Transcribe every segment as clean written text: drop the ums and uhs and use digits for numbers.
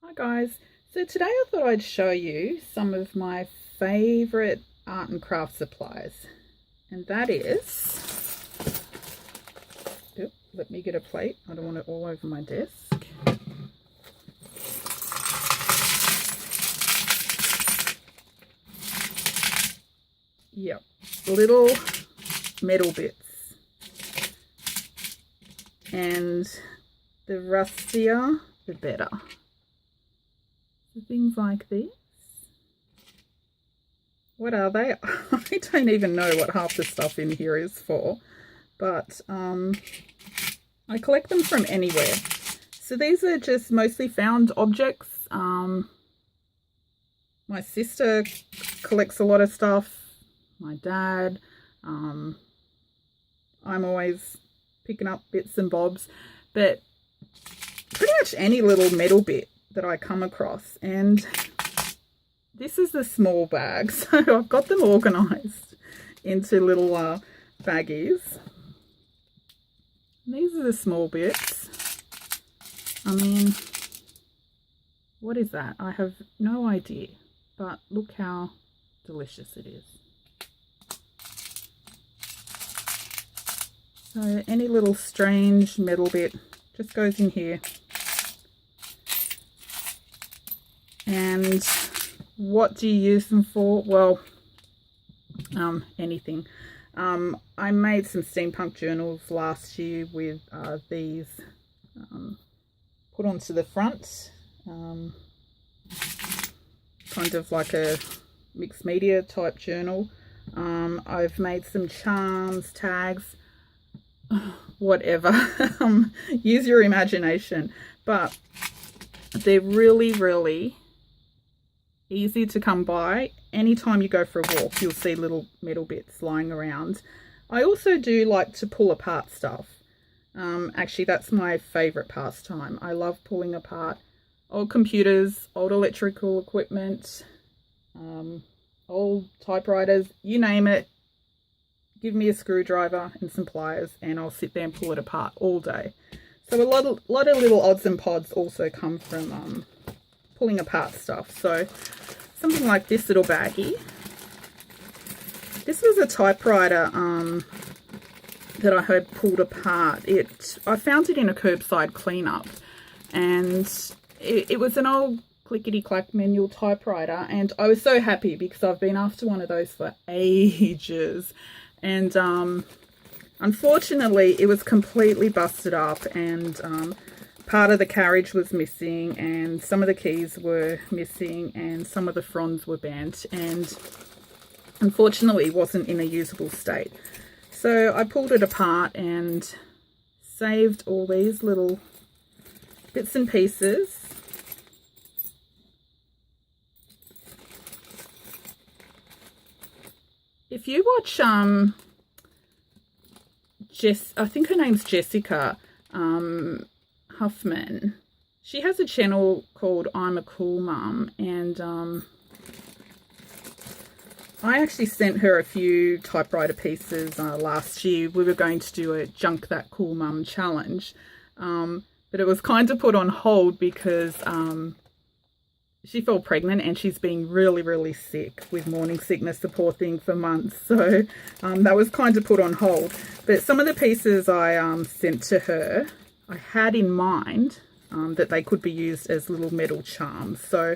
Hi guys, so today I thought I'd show you some of my favourite art and craft supplies, and that is, let me get a plate, I don't want it all over my desk. Yep, little metal bits, and the rustier the better. Things like this. What are they? I don't even know what half the stuff in here is for, but I collect them from anywhere. So these are just mostly found objects. My sister collects a lot of stuff, my dad. I'm always picking up bits and bobs, but pretty much any little metal bit that I come across. And this is the small bag, so I've got them organized into little baggies. These are the small bits. I mean, what is that? I have no idea, but look how delicious it is. So any little strange metal bit just goes in here. And what do you use them for? Well, anything. I made some steampunk journals last year with these put onto the front, kind of like a mixed media type journal. I've made some charms, tags, whatever. Use your imagination, but they're really easy to come by. Anytime you go for a walk, you'll see little metal bits lying around. I also do like to pull apart stuff. Actually, that's my favorite pastime. I love pulling apart old computers, old electrical equipment, old typewriters, you name it. Give me a screwdriver and some pliers and I'll sit there and pull it apart all day. So a lot of little odds and pods also come from pulling apart stuff. So something like this little baggie. This was a typewriter that I had pulled apart. I found it in a curbside cleanup, and it was an old clickety-clack manual typewriter, and I was so happy because I've been after one of those for ages. And unfortunately it was completely busted up, and part of the carriage was missing, and some of the keys were missing, and some of the fronds were bent, and unfortunately wasn't in a usable state. So I pulled it apart and saved all these little bits and pieces. If you watch I think her name's Jessica Huffman. She has a channel called I'm a Cool Mum, and I actually sent her a few typewriter pieces last year. We were going to do a Junk That Cool Mum challenge, but it was kind of put on hold because she fell pregnant and she's been really sick with morning sickness, the poor thing, for months. So that was kind of put on hold. But some of the pieces I sent to her, I had in mind that they could be used as little metal charms. So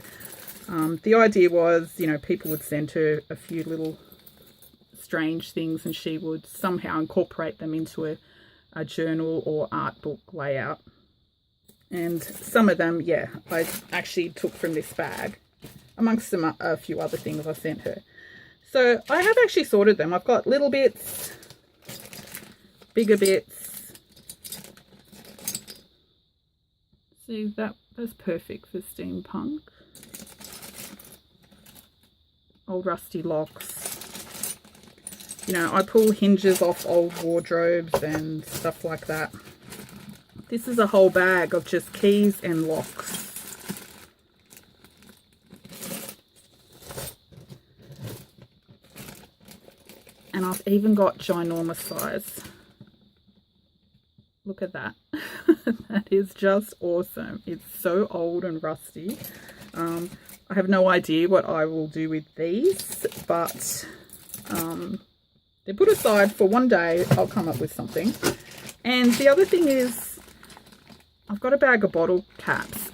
the idea was, you know, people would send her a few little strange things and she would somehow incorporate them into a journal or art book layout. And some of them, yeah, I actually took from this bag, amongst a few other things I sent her. So I have actually sorted them. I've got little bits, bigger bits. See, that's perfect for steampunk. Old rusty locks. You know, I pull hinges off old wardrobes and stuff like that. This is a whole bag of just keys and locks. And I've even got ginormous size. Look at that. That is just awesome. It's so old and rusty. I have no idea what I will do with these, but they're put aside for one day. I'll come up with something. And the other thing is, I've got a bag of bottle caps.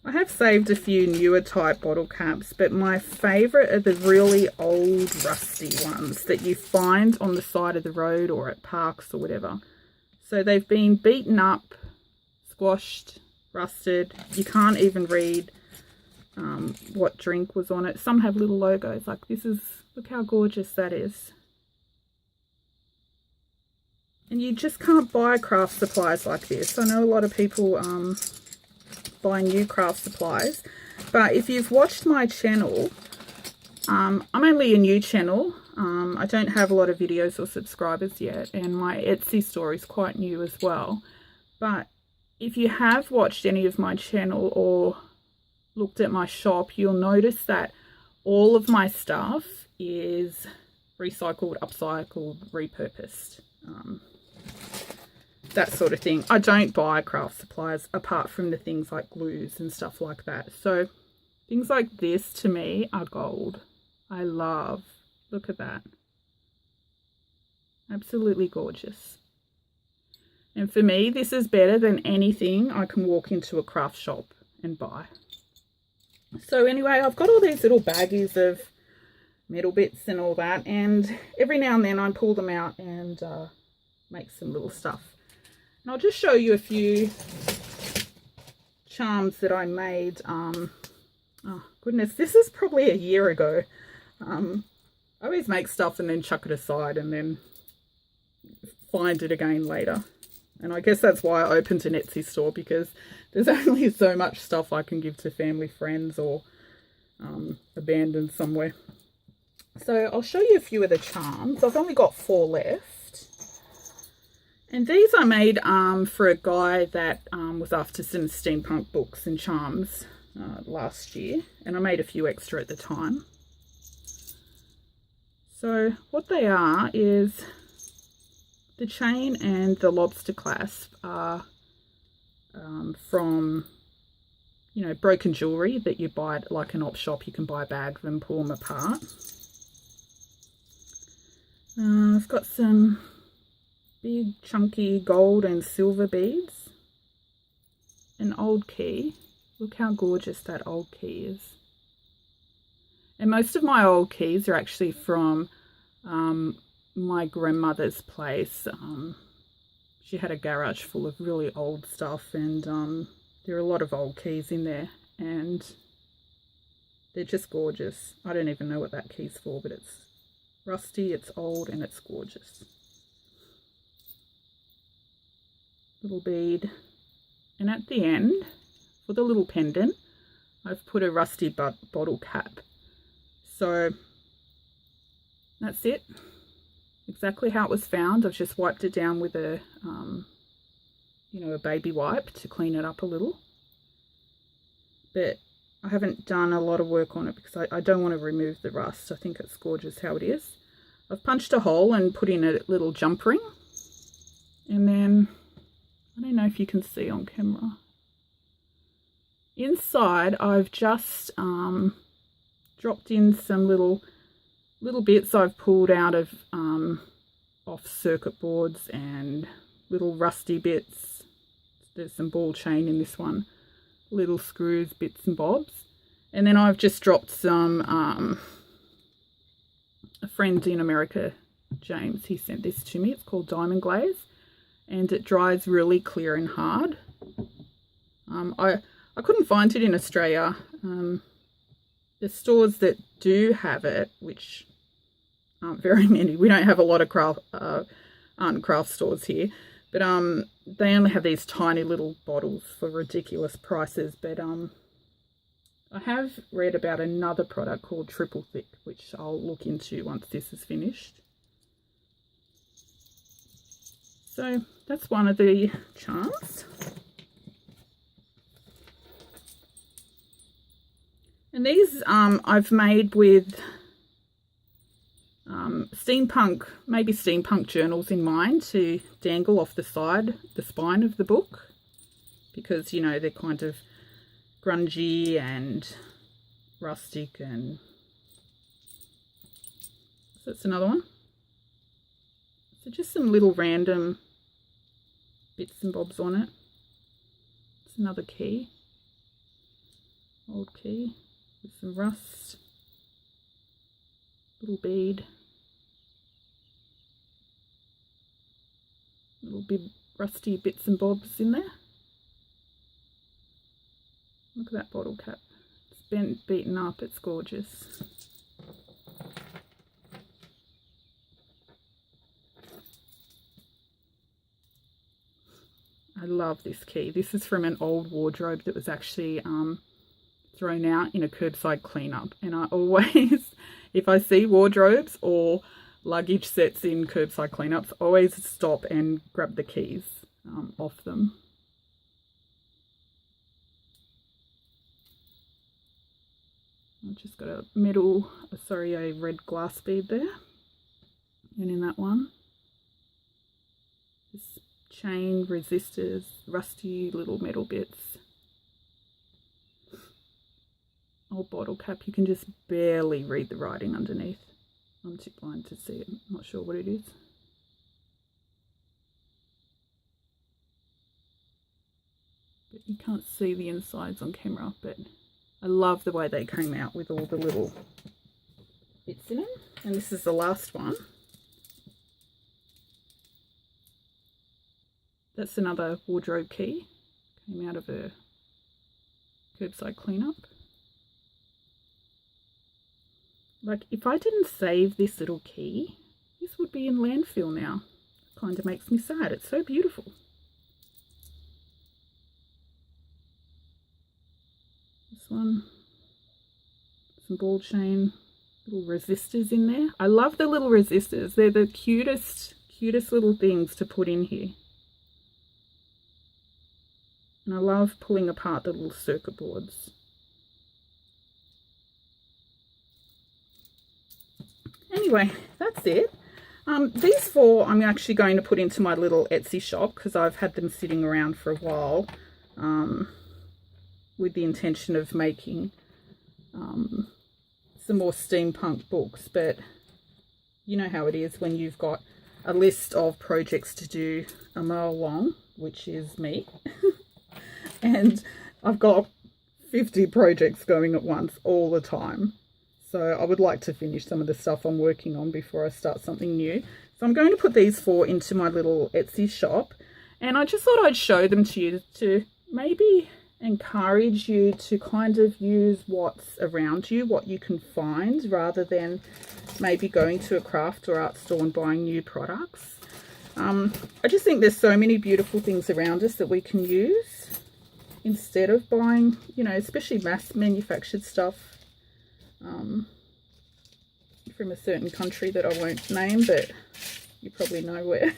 I have saved a few newer type bottle caps, but my favourite are the really old rusty ones that you find on the side of the road or at parks or whatever. So they've been beaten up, squashed, rusted. You can't even read what drink was on it. Some have little logos like this is, look how gorgeous that is. And you just can't buy craft supplies like this. I know a lot of people buy new craft supplies, but if you've watched my channel, I'm only a new channel. I don't have a lot of videos or subscribers yet, and my Etsy store is quite new as well. But if you have watched any of my channel or looked at my shop, you'll notice that all of my stuff is recycled, upcycled, repurposed. That sort of thing. I don't buy craft supplies apart from the things like glues and stuff like that. So things like this to me are gold. I love. Look at that. Absolutely gorgeous. And for me, this is better than anything I can walk into a craft shop and buy. So anyway, I've got all these little baggies of metal bits and all that, and every now and then I pull them out and make some little stuff. And I'll just show you a few charms that I made. Oh goodness, this is probably a year ago. I always make stuff and then chuck it aside and then find it again later. And I guess that's why I opened an Etsy store, because there's only so much stuff I can give to family, friends, or abandoned somewhere. So I'll show you a few of the charms. I've only got 4 left. And these I made for a guy that was after some steampunk books and charms last year. And I made a few extra at the time. So what they are is the chain and the lobster clasp are from, you know, broken jewellery that you buy at like an op shop. You can buy a bag of them, pull them apart. I've got some big chunky gold and silver beads. An old key. Look how gorgeous that old key is. And most of my old keys are actually from my grandmother's place. She had a garage full of really old stuff, and there are a lot of old keys in there, and they're just gorgeous. I don't even know what that key's for, but it's rusty, it's old, and it's gorgeous. Little bead. And at the end, for the little pendant, I've put a rusty bottle cap. So that's it. Exactly how it was found. I've just wiped it down with a, you know, a baby wipe to clean it up a little. But I haven't done a lot of work on it because I don't want to remove the rust. I think it's gorgeous how it is. I've punched a hole and put in a little jump ring. And then, I don't know if you can see on camera. Inside, I've just dropped in some little bits I've pulled out of off circuit boards, and little rusty bits. There's some ball chain in this one, little screws, bits and bobs. And then I've just dropped some, a friend in America, James, he sent this to me. It's called diamond glaze, and it dries really clear and hard. I couldn't find it in Australia. The stores that do have it, which aren't very many, we don't have a lot of craft stores here, but they only have these tiny little bottles for ridiculous prices. But I have read about another product called Triple Thick, which I'll look into once this is finished. So that's one of the charms. And these I've made with steampunk, maybe steampunk journals in mind to dangle off the side, the spine of the book, because, you know, they're kind of grungy and rustic, and so that's another one. So just some little random bits and bobs on it. It's another key, old key with some rust, little bead, little bit rusty bits and bobs in there. Look at that bottle cap. It's bent, beaten up, it's gorgeous. I love this key. This is from an old wardrobe that was actually thrown out in a curbside cleanup. And I always, if I see wardrobes or luggage sets in curbside cleanups, always stop and grab the keys off them. I've just got a red glass bead there. And in that one, this chain resistors, rusty little metal bits. Old bottle cap, you can just barely read the writing underneath. I'm too blind to see it, I'm not sure what it is. But you can't see the insides on camera, but I love the way they came out with all the little bits in them. And this is the last one. That's another wardrobe key. Came out of a curbside cleanup. Like, if I didn't save this little key, this would be in landfill now. Kind of makes me sad. It's so beautiful. This one, some ball chain, little resistors in there. I love the little resistors. They're the cutest little things to put in here. And I love pulling apart the little circuit boards. Anyway, that's it. These four I'm actually going to put into my little Etsy shop because I've had them sitting around for a while with the intention of making some more steampunk books. But you know how it is when you've got a list of projects to do a mile long, which is me. And I've got 50 projects going at once all the time. So I would like to finish some of the stuff I'm working on before I start something new. So I'm going to put these four into my little Etsy shop. And I just thought I'd show them to you to maybe encourage you to kind of use what's around you, what you can find, rather than maybe going to a craft or art store and buying new products. I just think there's so many beautiful things around us that we can use instead of buying, you know, especially mass manufactured stuff from a certain country that I won't name, but you probably know where.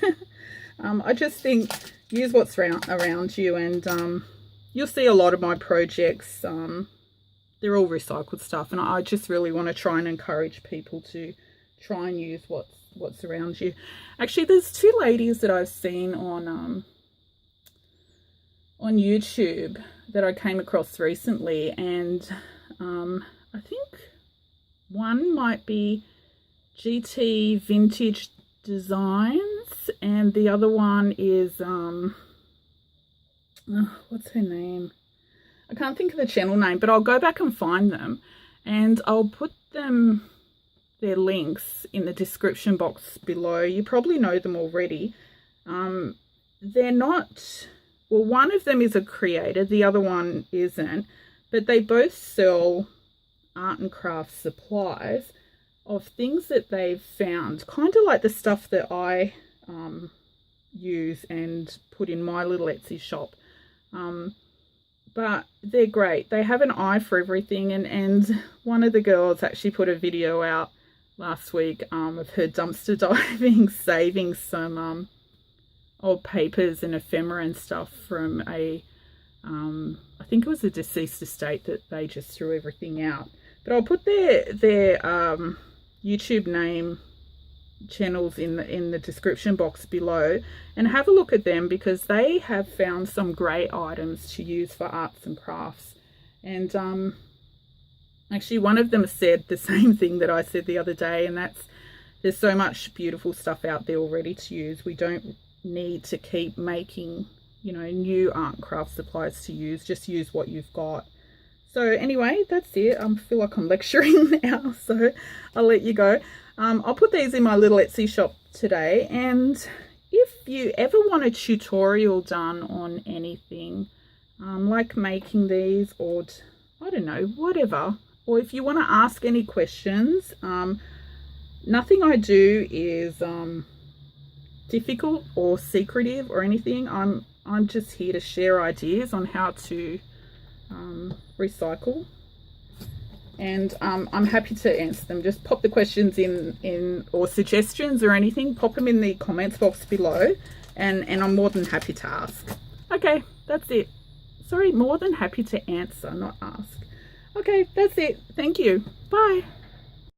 I just think use what's around you, and you'll see a lot of my projects, they're all recycled stuff, and I just really want to try and encourage people to try and use what's around you. Actually, there's two ladies that I've seen on YouTube that I came across recently, and I think one might be Vtg Designs, and the other one is what's her name? I can't think of the channel name, but I'll go back and find them, and I'll put their links in the description box below. You probably know them already. They're not, well, one of them is a creator, the other one isn't, but they both sell art and craft supplies of things that they've found, kind of like the stuff that I use and put in my little Etsy shop. But they're great. They have an eye for everything, and one of the girls actually put a video out last week of her dumpster diving, saving some old papers and ephemera and stuff from a I think it was a deceased estate that they just threw everything out. But I'll put their YouTube name channels in the description box below and have a look at them, because they have found some great items to use for arts and crafts. And actually one of them said the same thing that I said the other day, and that's, there's so much beautiful stuff out there already to use. We don't need to keep making, you know, new art and craft supplies to use. Just use what you've got. So anyway, that's it. I feel like I'm lecturing now, so I'll let you go. I'll put these in my little Etsy shop today, and if you ever want a tutorial done on anything, like making these, or I don't know, whatever, or if you want to ask any questions, nothing I do is difficult or secretive or anything. I'm just here to share ideas on how to recycle, and I'm happy to answer them. Just pop the questions in or suggestions or anything, pop them in the comments box below, and I'm more than happy to ask. Okay, that's it. Sorry, more than happy to answer, not ask. Okay, that's it. Thank you. Bye.